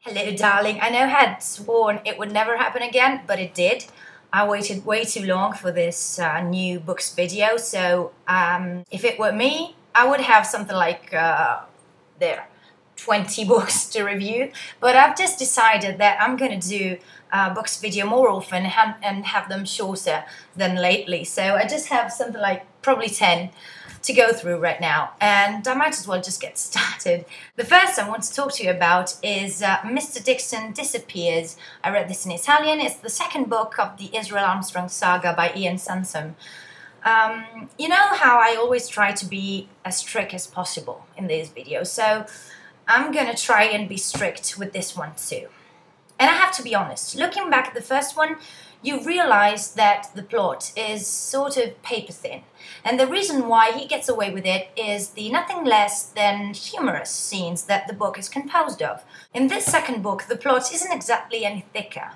Hello, darling. I know I had sworn it would never happen again, but it did. I waited way too long for this new books video, so if it were me, I would have something like, 20 books to review. But I've just decided that I'm going to do books video more often and have them shorter than lately. So I just have something like probably 10 to go through right now, and I might as well just get started. The first I want to talk to you about is Mr. Dixon Disappears. I read this in Italian. It's the second book of the Israel Armstrong saga by Ian Sansom. You know how I always try to be as strict as possible in these videos, so I'm gonna try and be strict with this one too. And I have to be honest, looking back at the first one, you realize that the plot is sort of paper thin. And the reason why he gets away with it is the nothing less than humorous scenes that the book is composed of. In this second book, the plot isn't exactly any thicker.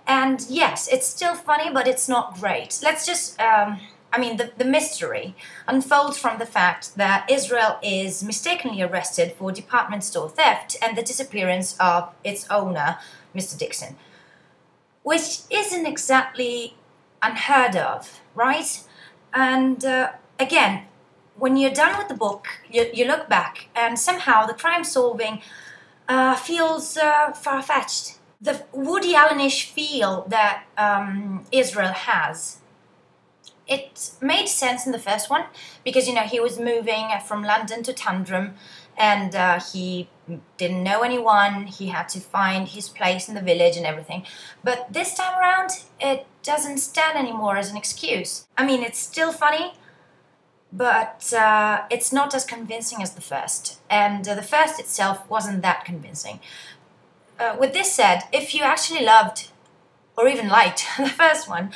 And yes, it's still funny, but it's not great. Let's just, the mystery unfolds from the fact that Israel is mistakenly arrested for department store theft and the disappearance of its owner, Mr. Dixon. Which isn't exactly unheard of, right? And again, when you're done with the book, you look back and somehow the crime solving feels far-fetched. The Woody Allen-ish feel that Israel has, it made sense in the first one because, you know, he was moving from London to Tundrum and he didn't know anyone, he had to find his place in the village and everything. But this time around, it doesn't stand anymore as an excuse. I mean, it's still funny, but it's not as convincing as the first. And the first itself wasn't that convincing. With this said, if you actually loved or even liked the first one,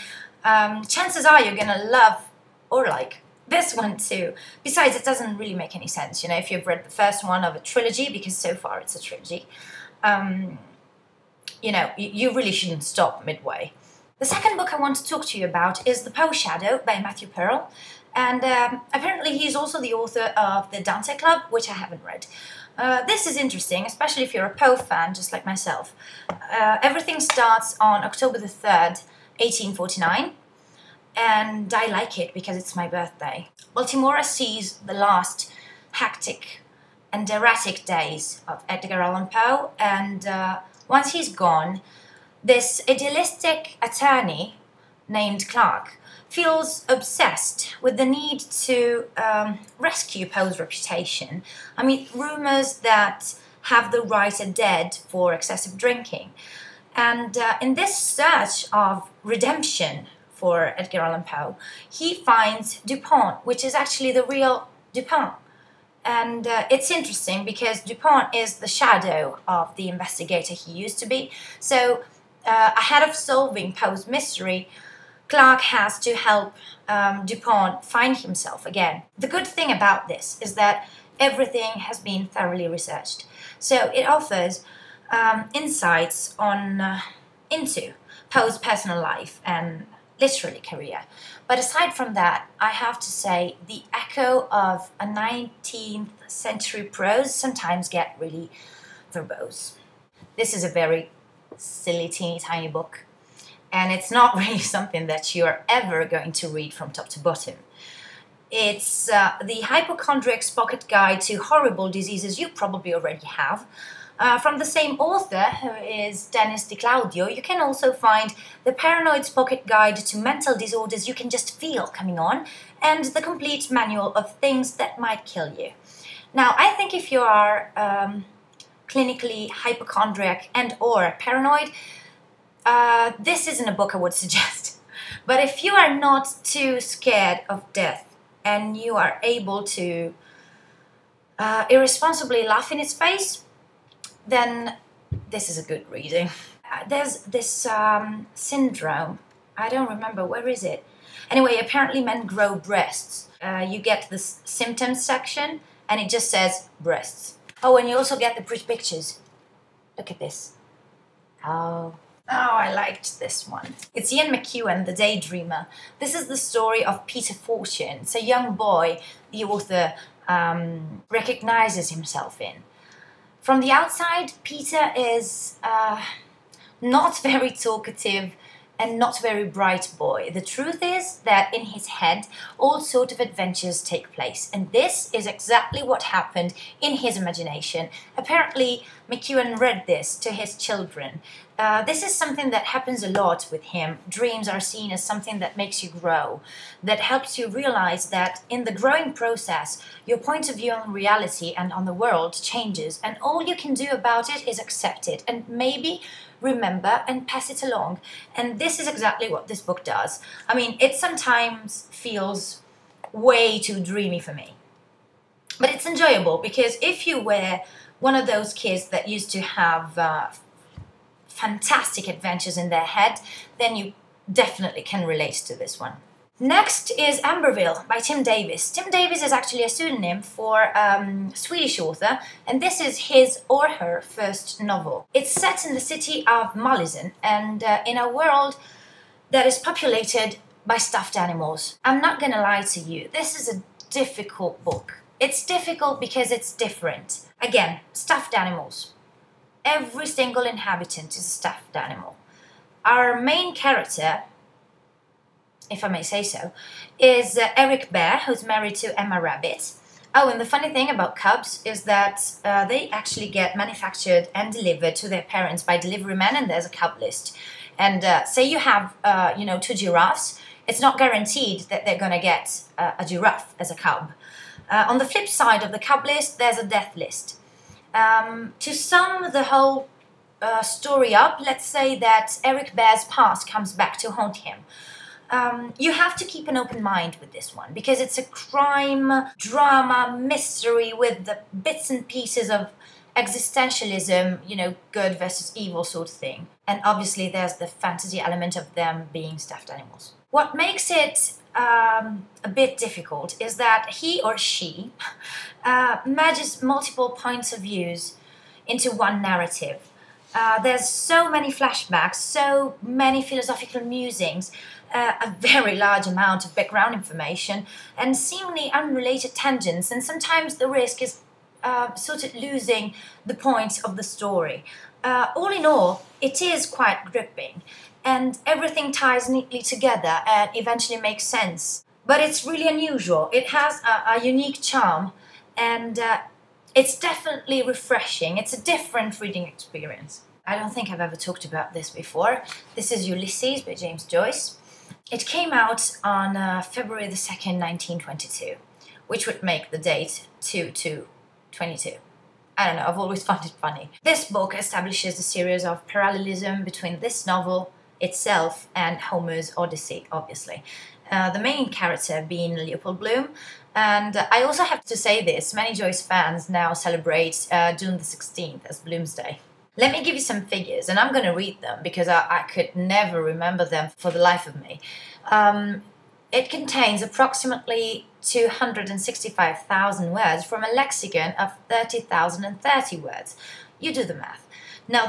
chances are you're gonna love or like this one too. Besides, it doesn't really make any sense, you know, if you've read the first one of a trilogy, because so far it's a trilogy, you know, you really shouldn't stop midway. The second book I want to talk to you about is The Poe Shadow by Matthew Pearl, and apparently he's also the author of The Dante Club, which I haven't read. This is interesting, especially if you're a Poe fan, just like myself. Everything starts on October the 3rd, 1849. And I like it because it's my birthday. Baltimore sees the last hectic and erratic days of Edgar Allan Poe, and once he's gone, this idealistic attorney named Clark feels obsessed with the need to rescue Poe's reputation. I mean, rumors that have the writer dead for excessive drinking. And in this search of redemption for Edgar Allan Poe, he finds Dupont, which is actually the real Dupont. And it's interesting because Dupont is the shadow of the investigator he used to be. So ahead of solving Poe's mystery, Clark has to help Dupont find himself again. The good thing about this is that everything has been thoroughly researched. So it offers insights into Poe's personal life and literary career. But aside from that, I have to say the echo of a 19th century prose sometimes get really verbose. This is a very silly, teeny tiny book, and it's not really something that you're ever going to read from top to bottom. It's the hypochondriac's pocket guide to horrible diseases you probably already have. From the same author, who is Dennis DiClaudio, you can also find The Paranoid's Pocket Guide to Mental Disorders You Can Just Feel Coming On, and The Complete Manual of Things That Might Kill You. Now, I think if you are clinically hypochondriac and or paranoid, this isn't a book I would suggest. But if you are not too scared of death and you are able to irresponsibly laugh in its face, then this is a good reading. There's this syndrome, I don't remember, where is it? Anyway, apparently men grow breasts. You get this symptoms section and it just says breasts. Oh, and you also get the pretty pictures. Look at this. Oh, I liked this one. It's Ian McEwan, The Daydreamer. This is the story of Peter Fortune. It's a young boy the author recognizes himself in. From the outside, Peter is not very talkative and not very bright boy. The truth is that in his head, all sorts of adventures take place. And this is exactly what happened in his imagination. Apparently, McEwan read this to his children. This is something that happens a lot with him. Dreams are seen as something that makes you grow, that helps you realize that in the growing process, your point of view on reality and on the world changes, and all you can do about it is accept it and maybe remember and pass it along. And this is exactly what this book does. I mean, it sometimes feels way too dreamy for me, but it's enjoyable because if you were one of those kids that used to have fantastic adventures in their head, then you definitely can relate to this one. Next is Amberville by Tim Davis. Tim Davis is actually a pseudonym for a Swedish author, and this is his or her first novel. It's set in the city of Malisen and in a world that is populated by stuffed animals. I'm not gonna lie to you, this is a difficult book. It's difficult because it's different. Again, stuffed animals. Every single inhabitant is a stuffed animal. Our main character, if I may say so, is Eric Bear, who's married to Emma Rabbit. Oh, and the funny thing about cubs is that they actually get manufactured and delivered to their parents by delivery men, and there's a cub list. And say you have, 2 giraffes, it's not guaranteed that they're gonna get a giraffe as a cub. On the flip side of the cub list, there's a death list. To sum the whole story up, let's say that Eric Bear's past comes back to haunt him. You have to keep an open mind with this one because it's a crime, drama, mystery with the bits and pieces of existentialism, good versus evil sort of thing. And obviously there's the fantasy element of them being stuffed animals. What makes it a bit difficult is that he or she merges multiple points of views into one narrative. There's so many flashbacks, so many philosophical musings, a very large amount of background information, and seemingly unrelated tangents, and sometimes the risk is sort of losing the point of the story. All in all, it is quite gripping, and everything ties neatly together and eventually makes sense. But it's really unusual. It has a unique charm, and it's definitely refreshing. It's a different reading experience. I don't think I've ever talked about this before. This is Ulysses by James Joyce. It came out on February the 2nd, 1922, which would make the date 2/2/22. I don't know, I've always found it funny. This book establishes a series of parallelism between this novel itself and Homer's Odyssey, obviously. The main character being Leopold Bloom. And I also have to say this, many Joyce fans now celebrate June the 16th as Bloomsday. Let me give you some figures, and I'm going to read them because I could never remember them for the life of me. It contains approximately 265,000 words from a lexicon of 30,030 words. You do the math. Now,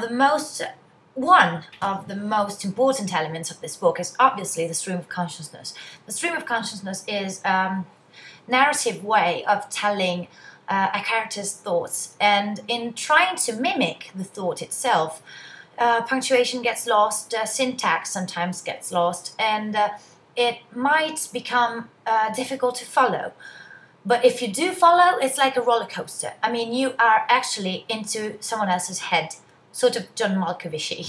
one of the most important elements of this book is obviously the stream of consciousness. The stream of consciousness is a narrative way of telling a character's thoughts, and in trying to mimic the thought itself, punctuation gets lost, syntax sometimes gets lost, and it might become difficult to follow. But if you do follow, it's like a roller coaster. I mean, you are actually into someone else's head, sort of John Malkovich-y.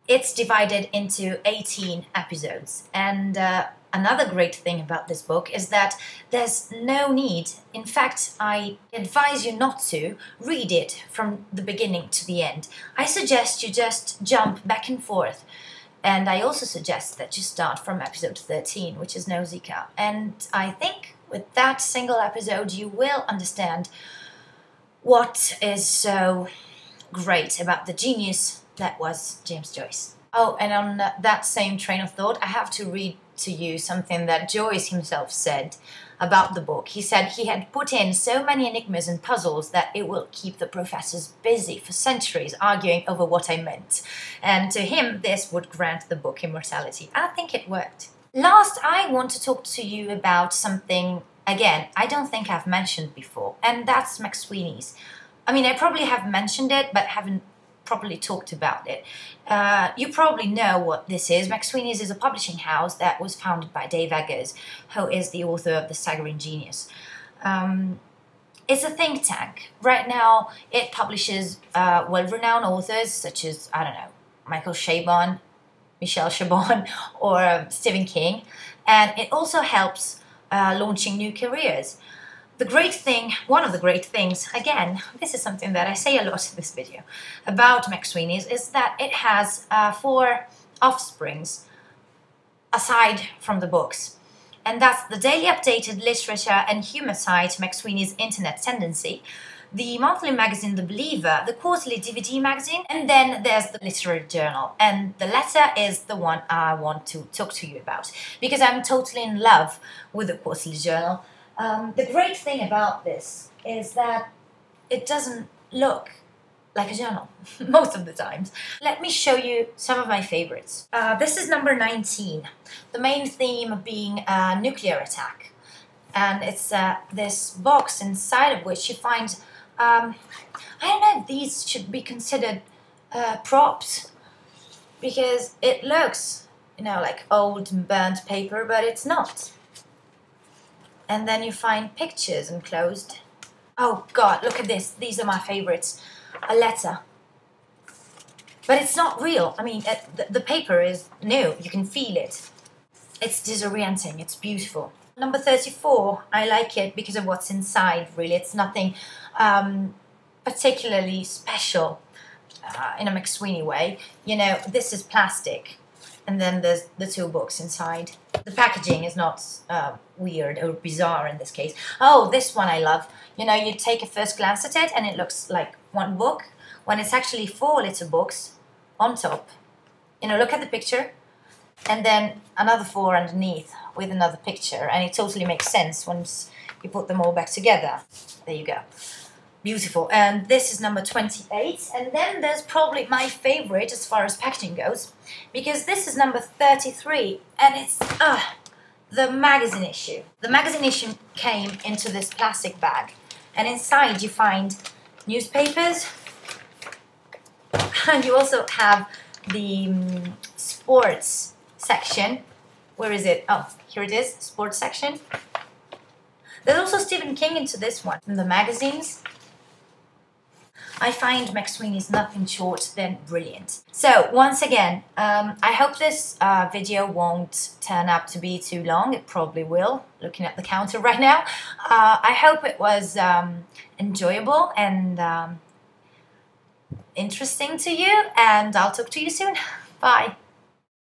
It's divided into 18 episodes, and another great thing about this book is that there's no need, in fact, I advise you not to read it from the beginning to the end. I suggest you just jump back and forth, and I also suggest that you start from episode 13, which is Nausicaa. And I think with that single episode you will understand what is so great about the genius that was James Joyce. Oh, and on that same train of thought, I have to read to you something that Joyce himself said about the book. He said he had put in so many enigmas and puzzles that it will keep the professors busy for centuries arguing over what I meant. And to him, this would grant the book immortality. I think it worked. Last, I want to talk to you about something, again, I don't think I've mentioned before, and that's McSweeney's. I mean, I probably have mentioned it, but haven't properly talked about it. You probably know what this is. McSweeney's is a publishing house that was founded by Dave Eggers, who is the author of The Staggering Genius. It's a think tank. Right now, it publishes well-renowned authors such as, I don't know, Michael Chabon, Michelle Chabon, or Stephen King. And it also helps launching new careers. The great thing, one of the great things, again, this is something that I say a lot in this video, about McSweeney's is that it has 4 offsprings aside from the books. And that's the daily updated literature and humor site, McSweeney's Internet Tendency, the monthly magazine The Believer, the quarterly DVD magazine, and then there's the literary journal. And the latter is the one I want to talk to you about, because I'm totally in love with the quarterly journal. The great thing about this is that it doesn't look like a journal most of the times. Let me show you some of my favorites. This is number 19, the main theme being a nuclear attack. And it's this box inside of which you find, I don't know if these should be considered props, because it looks, you know, like old and burnt paper, but it's not. And then you find pictures enclosed. Oh God, look at this. These are my favorites. A letter. But it's not real. I mean, the paper is new. You can feel it. It's disorienting. It's beautiful. Number 34, I like it because of what's inside, really. It's nothing particularly special in a McSweeney way. You know, this is plastic. And then there's the 2 books inside. The packaging is not weird or bizarre in this case. Oh, this one I love. You know, you take a first glance at it and it looks like 1 book, when it's actually 4 little books on top. You know, look at the picture, and then another 4 underneath with another picture, and it totally makes sense once you put them all back together. There you go. Beautiful. And this is number 28. And then there's probably my favorite as far as packaging goes, because this is number 33, and it's the magazine issue. The magazine issue came into this plastic bag, and inside you find newspapers, and you also have the sports section. Where is it? Oh, here it is, sports section. There's also Stephen King into this one. And the magazines. I find McSweeney's nothing short than brilliant. So once again, I hope this video won't turn out to be too long. It probably will, looking at the counter right now. I hope it was enjoyable and interesting to you, and I'll talk to you soon. Bye.